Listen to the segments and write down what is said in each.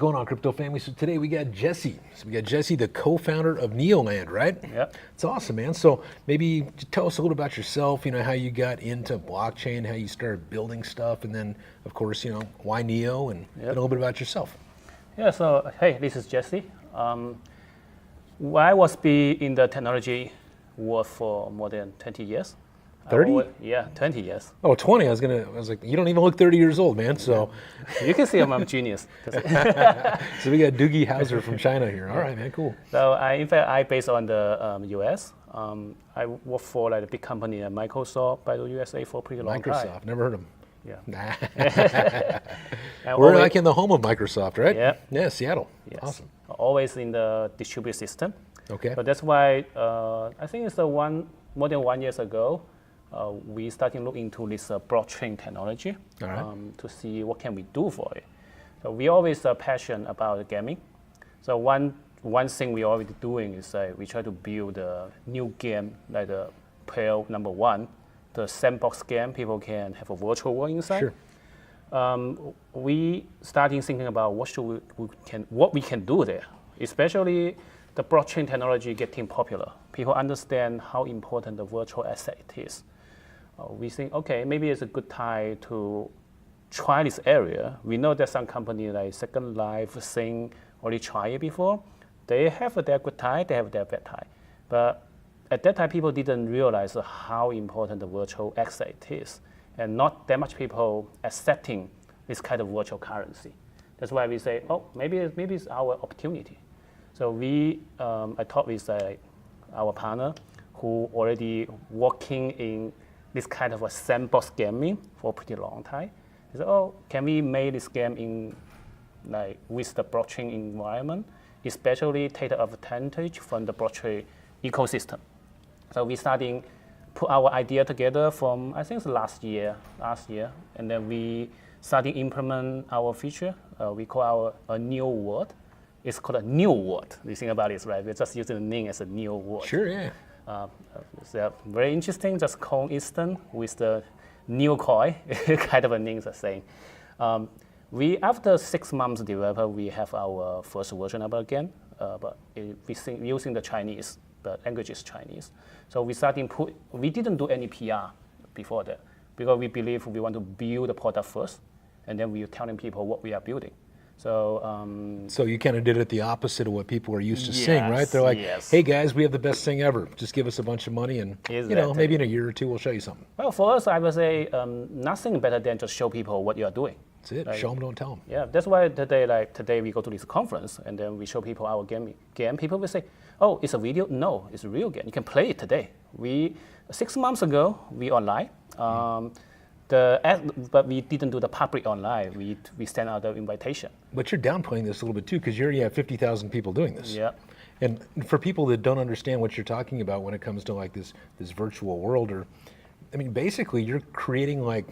going on, crypto family? So today we got Jesse. The co-founder of NEOLAND, right? Yep. It's awesome, man. So maybe tell us a little about yourself, how you got into blockchain, how you started building stuff, and then, of course, why Neo, and a little bit about yourself. Yeah, so, hey, this is Jesse. I was in the technology world for more than 20 years. 30? Yeah, 20 years. Oh, 20. I was like, you don't even look 30 years old, man. So you can see I'm a genius. So we got Doogie Howser from China here. All right, man, cool. So in fact, I based on the US. I work for like a big company at Microsoft by the USA for a pretty long time. Microsoft, never heard of them. Yeah. We're like in the home of Microsoft, right? Yeah. Yeah, Seattle. Yes. Awesome. Always in the distributed system. Okay. So that's why I think it's more than 1 year ago, we started to look into this blockchain technology to see what can we do for it. So we always passionate about gaming. So one thing we already doing is we try to build a new game like the player number one, the sandbox game. People can have a virtual world inside. Sure. We started thinking about what we can do there, especially the blockchain technology getting popular. People understand how important the virtual asset is. We think, okay, maybe it's a good time to try this area. We know that some companies like Second Life, Sing already tried it before. They have their good time, they have their bad time. But at that time, people didn't realize how important the virtual asset is, and not that much people accepting this kind of virtual currency. That's why we say, oh, maybe it's our opportunity. So I talked with our partner who already working in this kind of a sandbox gaming for a pretty long time. He said, oh, can we make this game with the blockchain environment, especially take advantage from the blockchain ecosystem? So we starting put our idea together from, I think it's last year, and then we starting implement our feature. We call our NeoWorld. It's called a NeoWorld. You think about it, right? We're just using the name as a NeoWorld. Sure, yeah. It's very interesting, just coincident with the new coin, kind of a name the same. After 6 months develop, we have our first version of our game, but using the Chinese, the language is Chinese. So we didn't do any PR before that, because we believe we want to build the product first, and then we're telling people what we are building. So you kind of did it the opposite of what people are used to seeing, right? They're like, hey guys, we have the best thing ever. Just give us a bunch of money and, maybe in a year or two, we'll show you something. Well, for us, I would say nothing better than just show people what you are doing. That's it. Show them, don't tell them. Yeah, that's why today we go to this conference and then we show people our game. People will say, oh, it's a video? No, it's a real game. You can play it today. 6 months ago, we online. But we didn't do the public online. We sent out the invitation. But you're downplaying this a little bit too, because you already have 50,000 people doing this. Yeah. And for people that don't understand what you're talking about when it comes to like this virtual world, basically you're creating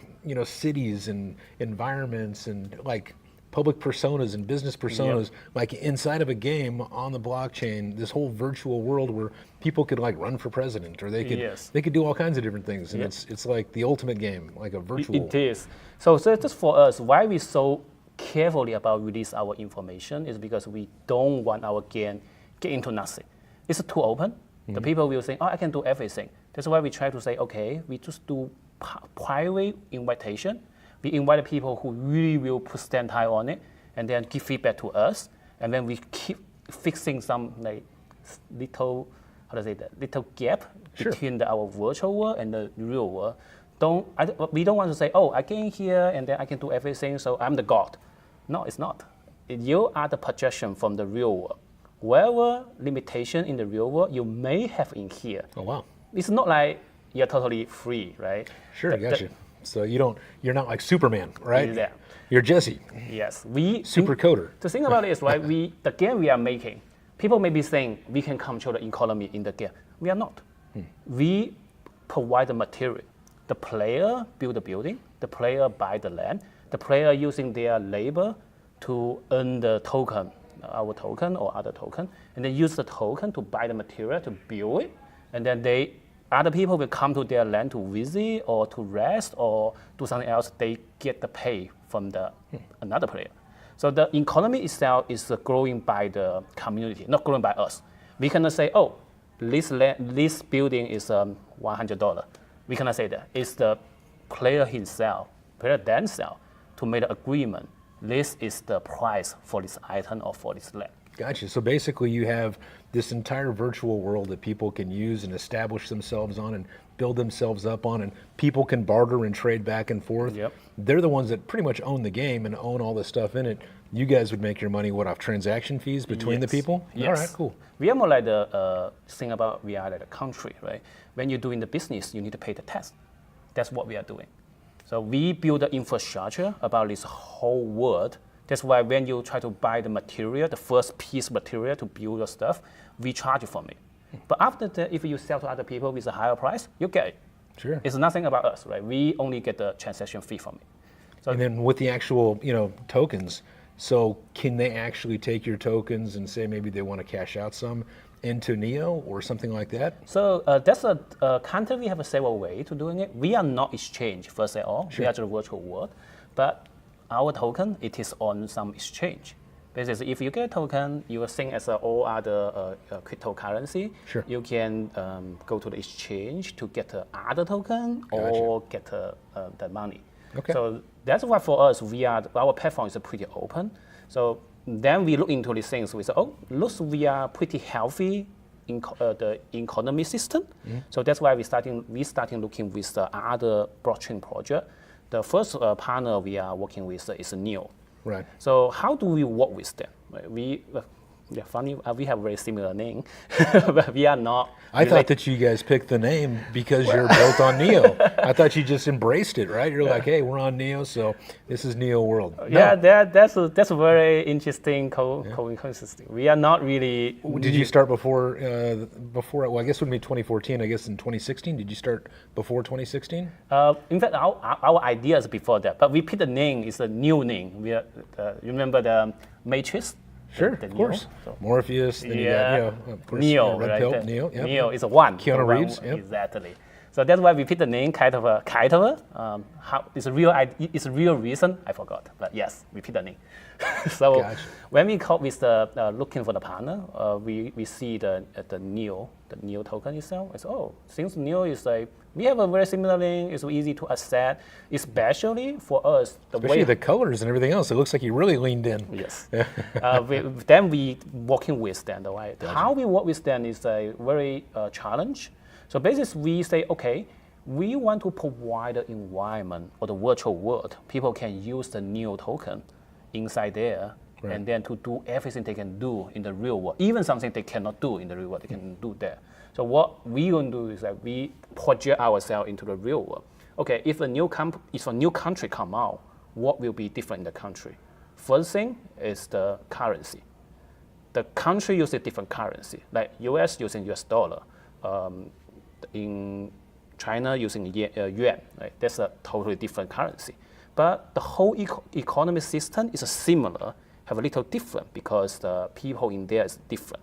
cities and environments and like public personas and business personas, like inside of a game on the blockchain, this whole virtual world where people could like run for president, or they could do all kinds of different things. And it's like the ultimate game, like a virtual. It is. So just for us, why we so carefully about release our information is because we don't want our game get into nothing. It's too open. Mm-hmm. The people will say, oh, I can do everything. That's why we try to say, okay, we just do private invitation. We invite people who really will stand high on it, and then give feedback to us, and then we keep fixing some little gap between our virtual world and the real world. We don't want to say, oh, I came here and then I can do everything, so I'm the god. No, it's not. You are the projection from the real world. Whatever limitation in the real world you may have in here. Oh wow! It's not like you're totally free, right? Sure, I got you. So you're not like Superman, right? Yeah. You're Jesse. Yes, super coder. The thing about it is, right? The game we are making, people may be saying we can control the economy in the game. We are not. We provide the material. The player build the building. The player buy the land. The player using their labor to earn the token, our token or other token, and then use the token to buy the material to build it, and then other people will come to their land to visit or to rest or do something else. They get the pay from another player. So the economy itself is growing by the community, not growing by us. We cannot say, oh, this building is $100. We cannot say that. It's the player themselves to make an agreement. This is the price for this item or for this land. Gotcha. So basically you have this entire virtual world that people can use and establish themselves on and build themselves up on, and people can barter and trade back and forth. Yep. They're the ones that pretty much own the game and own all the stuff in it. You guys would make your money, what, off transaction fees between the people? Yes. All right, cool. We are more like the thing about we are like a country, right? When you're doing the business, you need to pay the tax. That's what we are doing. So we build the infrastructure about this whole world. That's why when you try to buy the material, the first piece of material to build your stuff, we charge you for it. But after that, if you sell to other people with a higher price, you get it. Sure. It's nothing about us, right? We only get the transaction fee from it. So And then with the actual, tokens, so can they actually take your tokens and say maybe they want to cash out some into Neo or something like that? So that's a country we have several ways to doing it. We are not exchange first at all. Sure. We are just a virtual world, but our token it is on some exchange. Basically, if you get a token, you are same as all other cryptocurrency. Sure. You can go to the exchange to get other token or get the money. Okay. So that's why for us, our platform is pretty open. So then we look into these things. We say, oh, looks we are pretty healthy in the economy system. Mm-hmm. So that's why we starting looking with the other blockchain project. The first partner we are working with is Neo. Right. So how do we work with them? Right? Funny, we have a very similar name, but we are not. I thought that you guys picked the name because you're built on Neo. I thought you just embraced it, right? You're like, hey, we're on Neo, so this is NeoWorld. No. Yeah, that's a very interesting coincidence. We are not really. Did you start before? Well, I guess it would be 2014. I guess in 2016. Did you start before 2016? In fact, our idea is before that, but we picked the name. It's a new name. You remember the Matrix? Sure, the of course. So Morpheus, then you got, of course, Neo, Red right? Pill, Neo. Yep. Neo is a one. Keanu Reeves, yep. Exactly. So that's why we picked the name kind of a. How it's a real reason I forgot, but yes, we picked the name. So Gotcha. when we call with the looking for the partner, we see the Neo token itself. It's since Neo is like we have a very similar name, it's easy to accept, especially for us. Especially the colors and everything else. It looks like you really leaned in. Yes. Then we working with them. Right? Gotcha. How we work with them is a very challenge. So basically, we say, okay, we want to provide the environment or the virtual world. People can use the Neo token inside there, right, and then to do everything they can do in the real world, even something they cannot do in the real world, they can do there. So what we going to do is that we project ourselves into the real world. Okay, if a new country come out, what will be different in the country? First thing is the currency. The country uses different currency, like US using US dollar, in China using yuan. Right? That's a totally different currency. But the whole economic system is similar, have a little different because the people in there is different.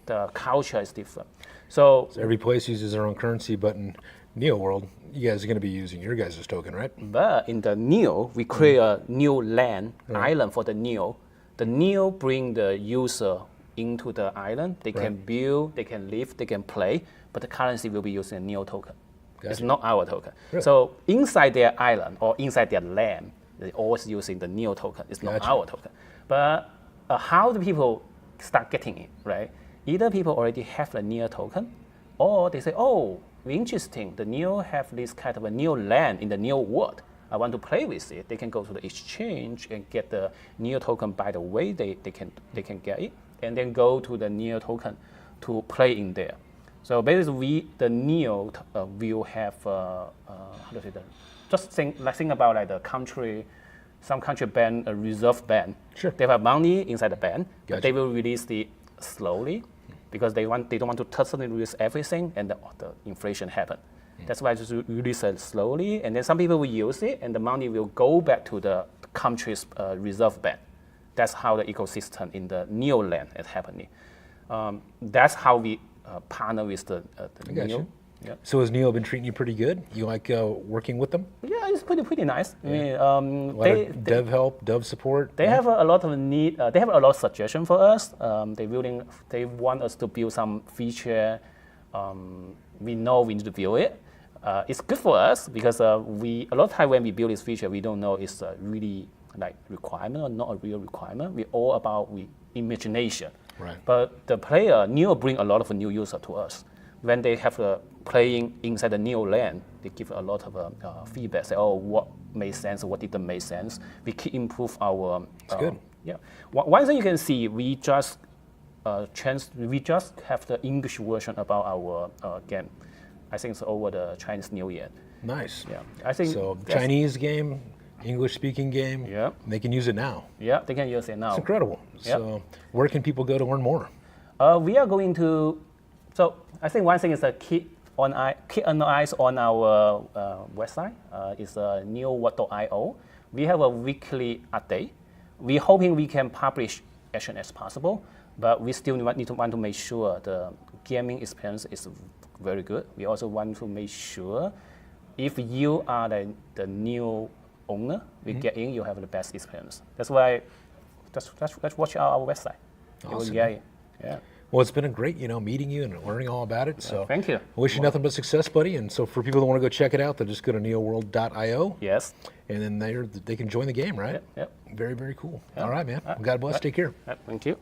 The culture is different. So every place uses their own currency, but in NeoWorld, you guys are going to be using your guys' token, right? But in the Neo, we create a new land, island for the Neo. The Neo bring the user into the island. They can build, they can live, they can play, but the currency will be using a Neo token. Gotcha. It's not our token. Really? So inside their island or inside their land, they're always using the Neo token. It's not our token. But how do people start getting it, right? Either people already have the Neo token, or they say, oh, interesting, the Neo have this kind of a Neo land in the Neo world. I want to play with it. They can go to the exchange and get the Neo token by the way they can get it, and then go to the Neo token to play in there. So basically, the Neo will have how to say that? Just think about like the country. Some country ban a reserve ban. Sure. They have money inside the ban, Gotcha. but they will release it slowly because they don't want to totally release everything and the inflation happen. That's why just release it slowly, and then some people will use it, and the money will go back to the country's reserve ban. That's how the ecosystem in the NEOLAND is happening. That's how we partner with the Neo. Yep. So has Neo been treating you pretty good? You like working with them? Yeah, it's pretty nice. I mean, A lot of dev help, dev support. they have a lot of need. They have a lot of suggestion for us. They want us to build some feature. We know we need to build it. It's good for us because a lot of time when we build this feature, we don't know it's a really like requirement or not a real requirement. We're all about imagination. Right. But the player, Neo bring a lot of new users to us. When they have playing inside the NEOLAND, they give a lot of feedback. Say, oh, what made sense, what didn't make sense. We keep improve our. That's good. Yeah. One thing you can see, we just have the English version about our game. I think it's over the Chinese New Year. Nice. Yeah. I think So Chinese game, English speaking game. Yeah. They can use it now. Yeah, they can use it now. It's incredible. Yep. So where can people go to learn more? We are going to. So I think one thing is keep an eyes on our website. It's NeoWorld.io. We have a weekly update. We're hoping we can publish as soon as possible, but we still want to make sure the gaming experience is very good. We also want to make sure if you are the new owner, we get in, you have the best experience. That's why let's watch our website. You will Awesome. get it. Yeah. Well, it's been a great, meeting you and learning all about it. So Thank you. I wish you nothing but success, buddy. And so for people that want to go check it out, they'll just go to neoworld.io. Yes. And then they can join the game, right? Yep. Very, very cool. All right, man. Well, God bless. Take care. Thank you.